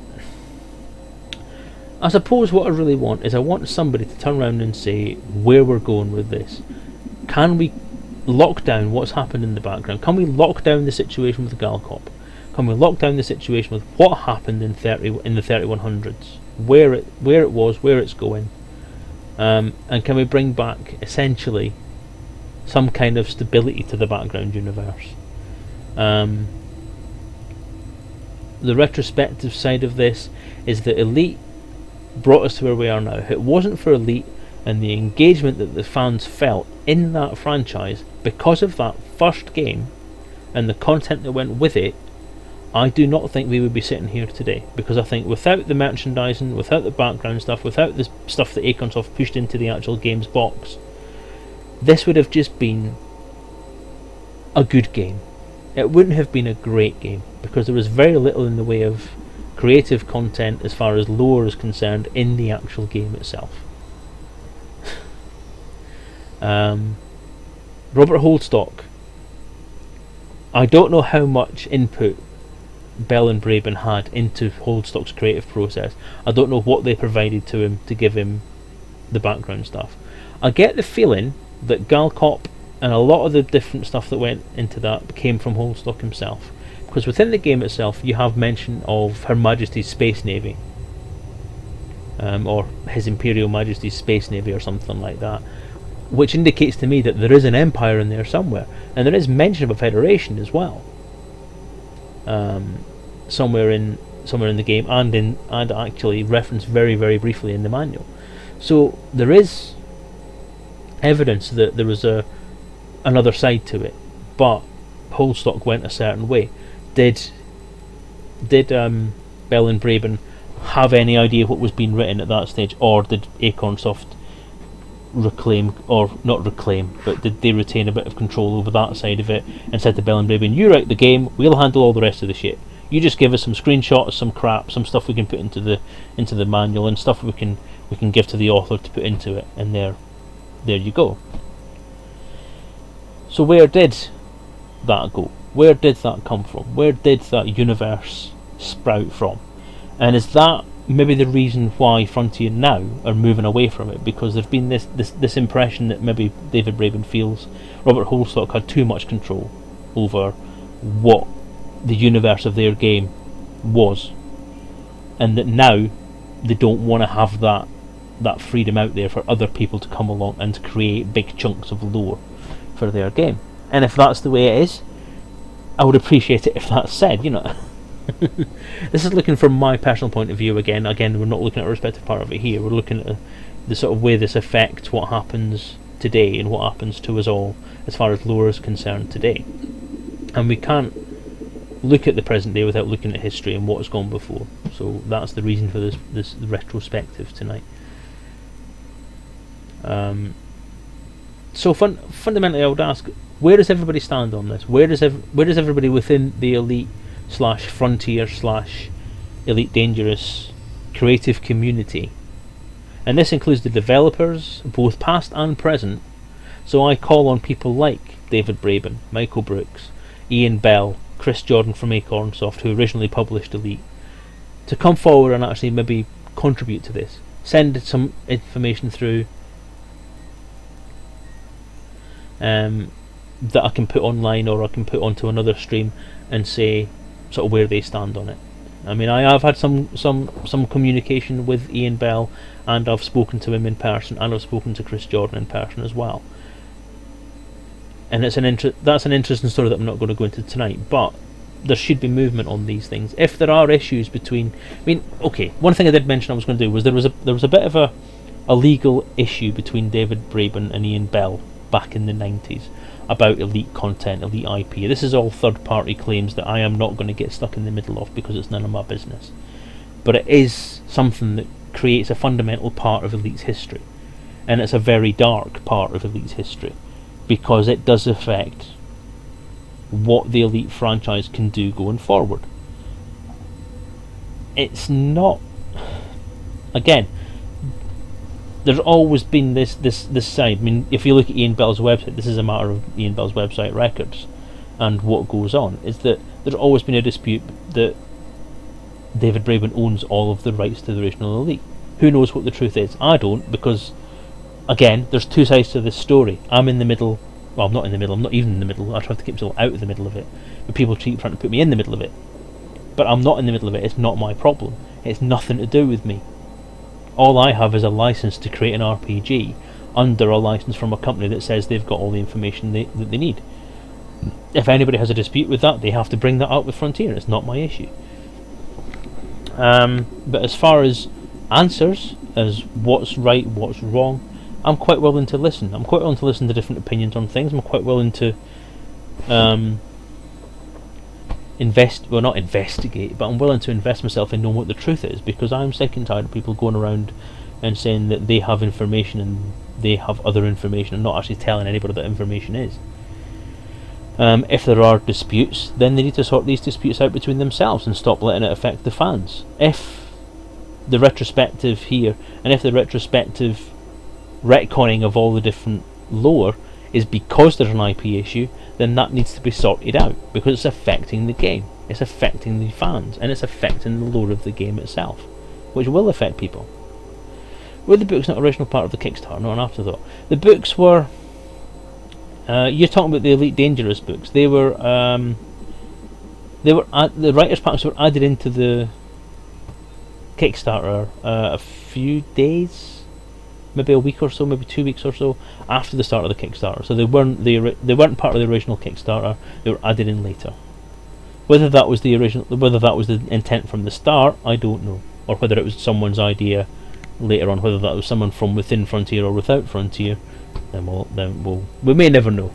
I suppose what I really want is I want somebody to turn around and say where we're going with this. Can we lock down what's happened in the background? Can we lock down the situation with Galcop? Can we lock down the situation with what happened in the 3100s? Where it was, where it's going, and can we bring back essentially some kind of stability to the background universe? The retrospective side of this is that Elite brought us to where we are now. If it wasn't for Elite and the engagement that the fans felt in that franchise because of that first game and the content that went with it, I do not think we would be sitting here today, because I think without the merchandising, without the background stuff, without the stuff that Acornsoft pushed into the actual game's box, this would have just been a good game. It wouldn't have been a great game, because there was very little in the way of creative content as far as lore is concerned in the actual game itself. Robert Holdstock, I don't know how much input Bell and Braben had into Holdstock's creative process. I don't know what they provided to him to give him the background stuff. I get the feeling that Galcop and a lot of the different stuff that went into that came from Holdstock himself, because within the game itself you have mention of Her Majesty's Space Navy, or His Imperial Majesty's Space Navy or something like that, which indicates to me that there is an empire in there somewhere, and there is mention of a federation as well, somewhere in the game, and actually referenced very, very briefly in the manual. So there is evidence that there was another side to it, but Holdstock went a certain way. Did Bell and Braben have any idea what was being written at that stage, or did Acornsoft reclaim, or not reclaim, but did they retain a bit of control over that side of it and said to Bell and Braben, you write the game, we'll handle all the rest of the shit. You just give us some screenshots, some crap, some stuff we can put into the manual, and stuff we can give to the author to put into it, and there you go. So where did that go? Where did that come from? Where did that universe sprout from? And is that maybe the reason why Frontier now are moving away from it? Because there's been this impression that maybe David Braben feels Robert Holdstock had too much control over what the universe of their game was, and that now they don't want to have that freedom out there for other people to come along and create big chunks of lore for their game. And if that's the way it is, I would appreciate it if that's said, This is looking from my personal point of view again. We're not looking at a respective part of it here. We're looking at the sort of way this affects what happens today and what happens to us all as far as lore is concerned today. And we can't look at the present day without looking at history and what has gone before. So that's the reason for this retrospective tonight. So fundamentally, I would ask, where does everybody stand on this? Where does everybody within the Elite / Frontier / Elite Dangerous creative community, and this includes the developers, both past and present, so I call on people like David Braben, Michael Brooks, Ian Bell, Chris Jordan from Acornsoft, who originally published Elite, to come forward and actually maybe contribute to this. Send some information through that I can put online, or I can put onto another stream and say sort of where they stand on it. I mean, I have had some communication with Ian Bell, and I've spoken to him in person, and I've spoken to Chris Jordan in person as well. And that's an interesting story that I'm not going to go into tonight, but there should be movement on these things. If there are issues between, one thing I did mention I was going to do was there was a bit of a legal issue between David Braben and Ian Bell back in the 90s about Elite content, Elite IP. This is all third-party claims that I am not going to get stuck in the middle of, because it's none of my business. But it is something that creates a fundamental part of Elite's history, and it's a very dark part of Elite's history, because it does affect what the Elite franchise can do going forward. It's not, again, there's always been this side. I mean, if you look at Ian Bell's website, this is a matter of Ian Bell's website records and what goes on, is that there's always been a dispute that David Braben owns all of the rights to the original Elite. Who knows what the truth is? I don't, because again, there's two sides to this story. I'm in the middle. Well, I'm not in the middle. I'm not even in the middle. I try to keep myself out of the middle of it, but people keep trying to put me in the middle of it. But I'm not in the middle of it. It's not my problem. It's nothing to do with me. All I have is a license to create an RPG under a license from a company that says they've got all the information that they need. If anybody has a dispute with that, they have to bring that up with Frontier. It's not my issue. But as far as answers, as what's right, what's wrong, I'm quite willing to listen. I'm quite willing to listen to different opinions on things. I'm quite willing to not investigate, but I'm willing to invest myself in knowing what the truth is, because I'm sick and tired of people going around and saying that they have information and they have other information and not actually telling anybody what that information is. If there are disputes, then they need to sort these disputes out between themselves and stop letting it affect the fans. If the retrospective here, and if the retrospective retconning of all the different lore is because there's an IP issue, then that needs to be sorted out, because it's affecting the game, it's affecting the fans, and it's affecting the lore of the game itself, which will affect people. Were the books not original part of the Kickstarter? Not an afterthought. The books were... you're talking about the Elite Dangerous books. They were the writers' packs were added into the Kickstarter a few days, maybe a week or so, maybe 2 weeks or so after the start of the Kickstarter. So they weren't part of the original Kickstarter. They were added in later. Whether that was the intent from the start, I don't know, or whether it was someone's idea later on. Whether that was someone from within Frontier or without Frontier, we may never know.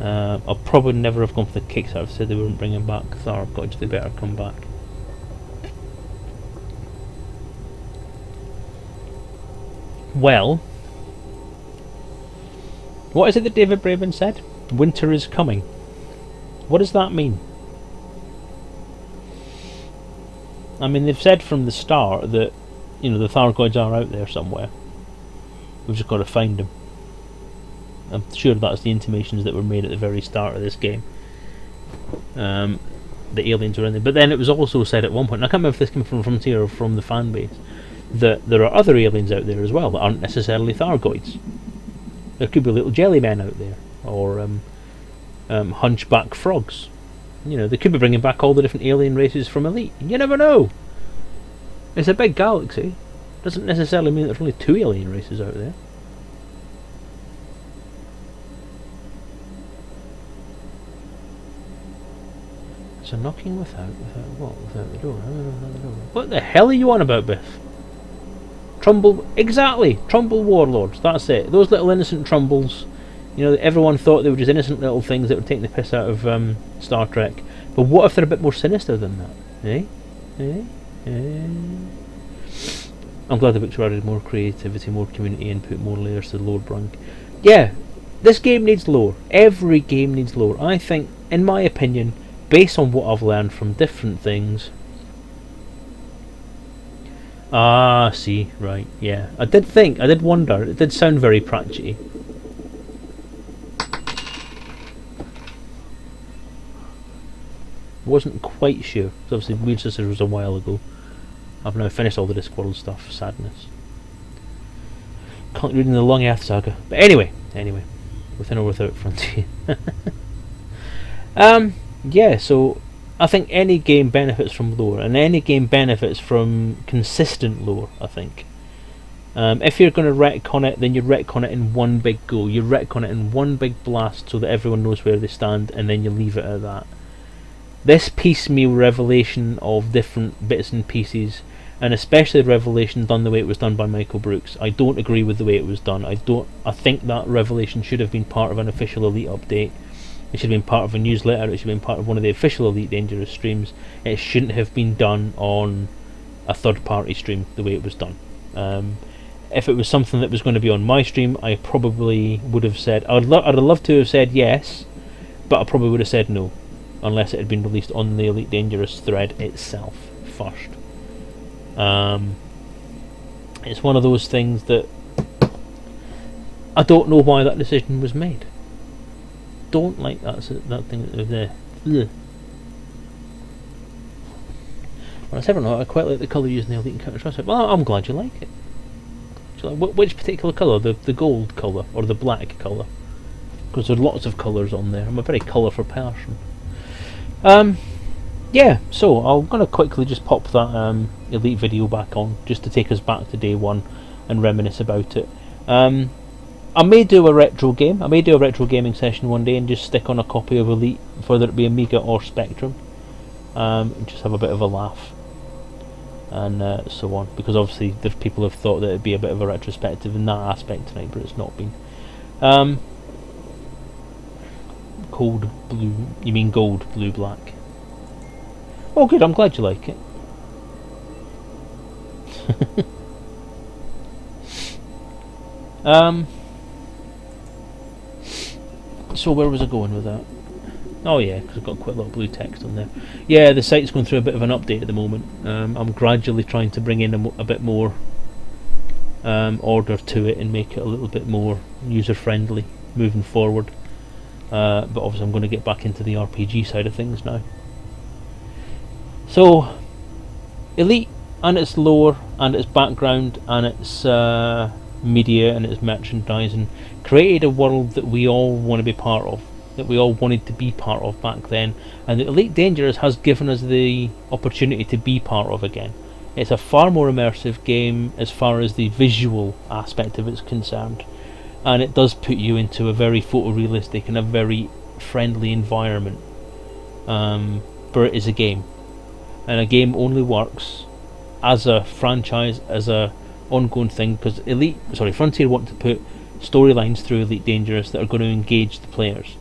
I'll probably never have gone for the Kickstarter. Said they weren't bringing back Thargoids. They better come back. Well, what is it that David Braben said? Winter is coming. What does that mean? I mean, they've said from the start that, the Thargoids are out there somewhere. We've just got to find them. I'm sure that's the intimations that were made at the very start of this game. The aliens were in there. But then it was also said at one point, and I can't remember if this came from Frontier or from the fan base, that there are other aliens out there as well that aren't necessarily Thargoids. There could be little jelly men out there, or hunchback frogs. They could be bringing back all the different alien races from Elite. You never know. It's a big galaxy. Doesn't necessarily mean there's only 2 alien races out there. So knocking without what? Without the door. What the hell are you on about, Biff? Trumbull warlords, that's it. Those little innocent Trumbles, everyone thought they were just innocent little things that were taking the piss out of Star Trek. But what if they're a bit more sinister than that? I'm glad the books were added more creativity, more community input, more layers to the lore brunk. Yeah, this game needs lore. Every game needs lore. I think, in my opinion, based on what I've learned from different things... see, right, yeah. I did wonder, it did sound very Pratchett-y. Wasn't quite sure, because obviously Weird Sisters was a while ago. I've now finished all the Discworld stuff, sadness. Can't read in the Long Earth Saga. But anyway, within or without Frontier. Yeah, so I think any game benefits from lore, and any game benefits from consistent lore, I think. If you're going to retcon it, then you retcon it in one big go. You retcon it in one big blast so that everyone knows where they stand, and then you leave it at that. This piecemeal revelation of different bits and pieces, and especially the revelation done the way it was done by Michael Brooks, I don't agree with the way it was done. I think that revelation should have been part of an official Elite update. It should have been part of a newsletter. It should have been part of one of the official Elite Dangerous streams. It shouldn't have been done on a third-party stream the way it was done. If it was something that was going to be on my stream, I probably would have said... I'd have loved to have said yes, but I probably would have said no, unless it had been released on the Elite Dangerous thread itself first. It's one of those things that I don't know why that decision was made. Don't like that thing there. And I said, "No, I quite like the colour used in the Elite Encounters." I said, "Well, I'm glad you like it." Which particular colour? The gold colour or the black colour? Because there are lots of colours on there. I'm a very colourful person. Yeah, so I'm going to quickly just pop that Elite video back on, just to take us back to day one and reminisce about it. I may do a retro game. I may do a retro gaming session one day and just stick on a copy of Elite, whether it be Amiga or Spectrum, and just have a bit of a laugh. And so on, because obviously there's people have thought that it'd be a bit of a retrospective in that aspect tonight, but it's not been. Cold blue, you mean gold, blue, black. Oh good, I'm glad you like it. So where was I going with that? Oh yeah, because I've got quite a lot of blue text on there. Yeah, the site's going through a bit of an update at the moment. I'm gradually trying to bring in a bit more order to it and make it a little bit more user-friendly moving forward. But obviously I'm going to get back into the RPG side of things now. So, Elite and its lore and its background and its media and its merchandising created a world that we all want to be part of, that we all wanted to be part of back then, and that Elite Dangerous has given us the opportunity to be part of again. It's a far more immersive game as far as the visual aspect of it's concerned, and it does put you into a very photorealistic and a very friendly environment. But it is a game, and a game only works as a franchise, as a ongoing thing, because Frontier want to put storylines through Elite Dangerous that are going to engage the players.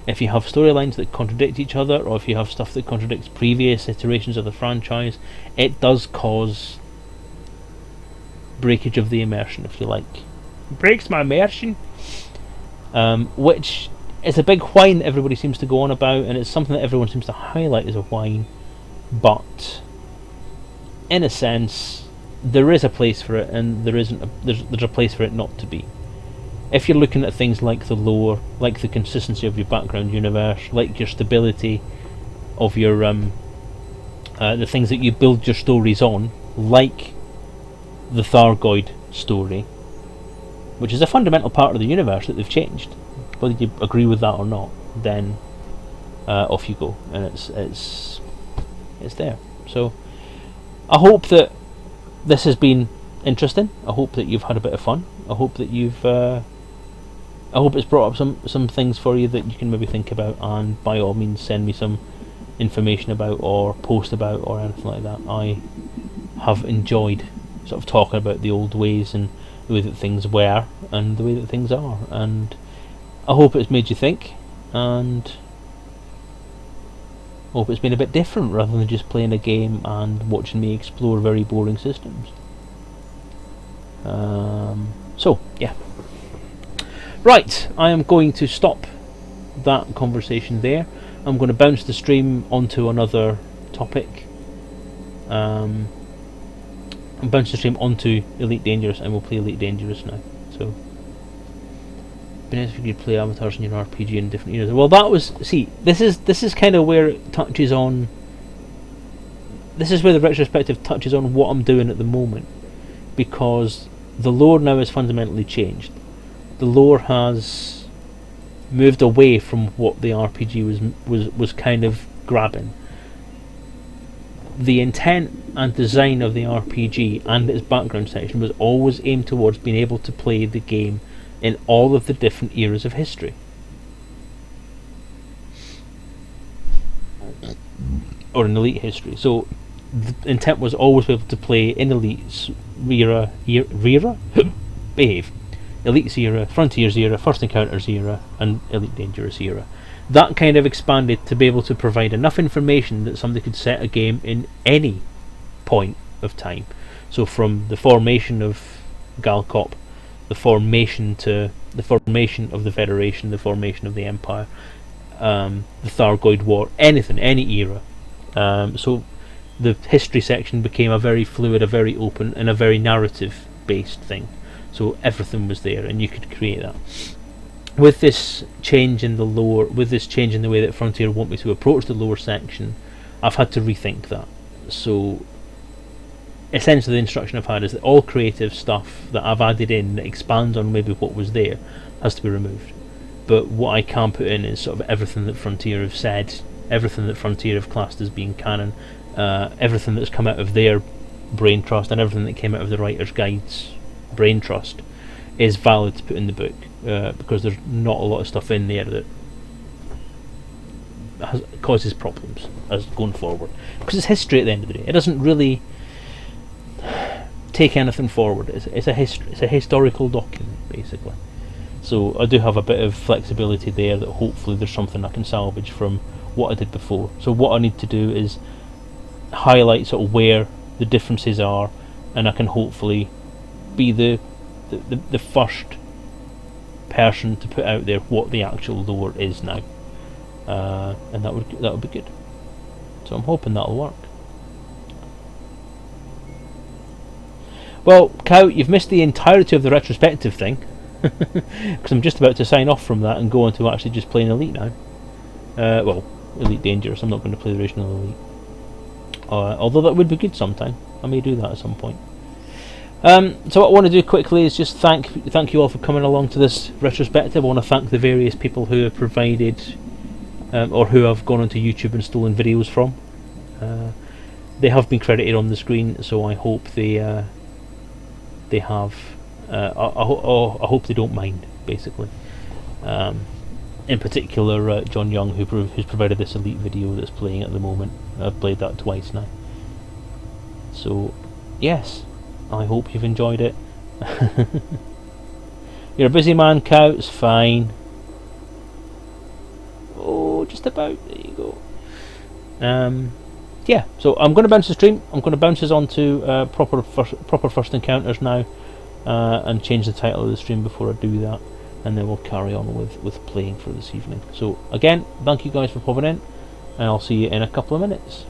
If you have storylines that contradict each other, or if you have stuff that contradicts previous iterations of the franchise, it does cause breakage of the immersion, if you like. Breaks my immersion, which is a big whine that everybody seems to go on about, and it's something that everyone seems to highlight as a whine. But in a sense, there is a place for it, and there's a place for it not to be. If you're looking at things like the lore, like the consistency of your background universe, like your stability of your the things that you build your stories on, like the Thargoid story, which is a fundamental part of the universe that they've changed. Whether you agree with that or not, then off you go, and it's there. So I hope that this has been interesting. I hope that you've had a bit of fun. I hope that you've I hope it's brought up some things for you that you can maybe think about, and by all means send me some information about or post about or anything like that. I have enjoyed sort of talking about the old ways and the way that things were and the way that things are, and I hope it's made you think, and I hope it's been a bit different rather than just playing a game and watching me explore very boring systems. So yeah. Right, I am going to stop that conversation there. I'm going to bounce the stream onto another topic. I'm bounce the stream onto Elite Dangerous, and we'll play Elite Dangerous now. So, be nice if you could play avatars in your RPG in different eras. Well, that was, see, this is kind of where it touches on. This is where the retrospective touches on what I'm doing at the moment, because the lore now has fundamentally changed. The lore has moved away from what the RPG was kind of grabbing. The intent and design of the RPG and its background section was always aimed towards being able to play the game in all of the different eras of history. Or in Elite history. So the intent was always to be able to play in Elite's era? Behave. Elite's era, Frontier's era, First Encounters era, and Elite Dangerous era. That kind of expanded to be able to provide enough information that somebody could set a game in any point of time. So from the formation of Galcop, the formation of the Federation, the formation of the Empire, the Thargoid War, anything, any era. So the history section became a very fluid, a very open, and a very narrative-based thing. So everything was there, and you could create that. With this change in the lore, with this change in the way that Frontier want me to approach the lore section, I've had to rethink that. So essentially the instruction I've had is that all creative stuff that I've added in that expands on maybe what was there has to be removed. But what I can put in is sort of everything that Frontier have said, everything that Frontier have classed as being canon, everything that's come out of their brain trust, and everything that came out of the Writer's Guide's brain trust is valid to put in the book, because there's not a lot of stuff in there that causes problems as going forward. Because it's history at the end of the day. It doesn't really take anything forward. It's a historical document, basically. So I do have a bit of flexibility there that hopefully there's something I can salvage from what I did before. So what I need to do is highlight sort of where the differences are, and I can hopefully be the first person to put out there what the actual lore is now, and that would be good. So I'm hoping that'll work. Well, Cow, you've missed the entirety of the retrospective thing, because I'm just about to sign off from that and go on to actually just playing Elite now. Well, Elite Dangerous. I'm not going to play the original Elite. Although that would be good sometime. I may do that at some point. So what I want to do quickly is just thank you all for coming along to this retrospective. I want to thank the various people who have provided, or who have gone onto YouTube and stolen videos from. They have been credited on the screen, so I hope they have. I hope they don't mind, basically. In particular, John Young, who's provided this Elite video that's playing at the moment. I've played that twice now. So, yes, I hope you've enjoyed it. You're a busy man, Cow. It's fine. Oh, just about. There you go. Yeah. So I'm going to bounce the stream. I'm going to bounce us onto proper first encounters now, and change the title of the stream before I do that, and then we'll carry on with playing for this evening. So again, thank you guys for popping in, and I'll see you in a couple of minutes.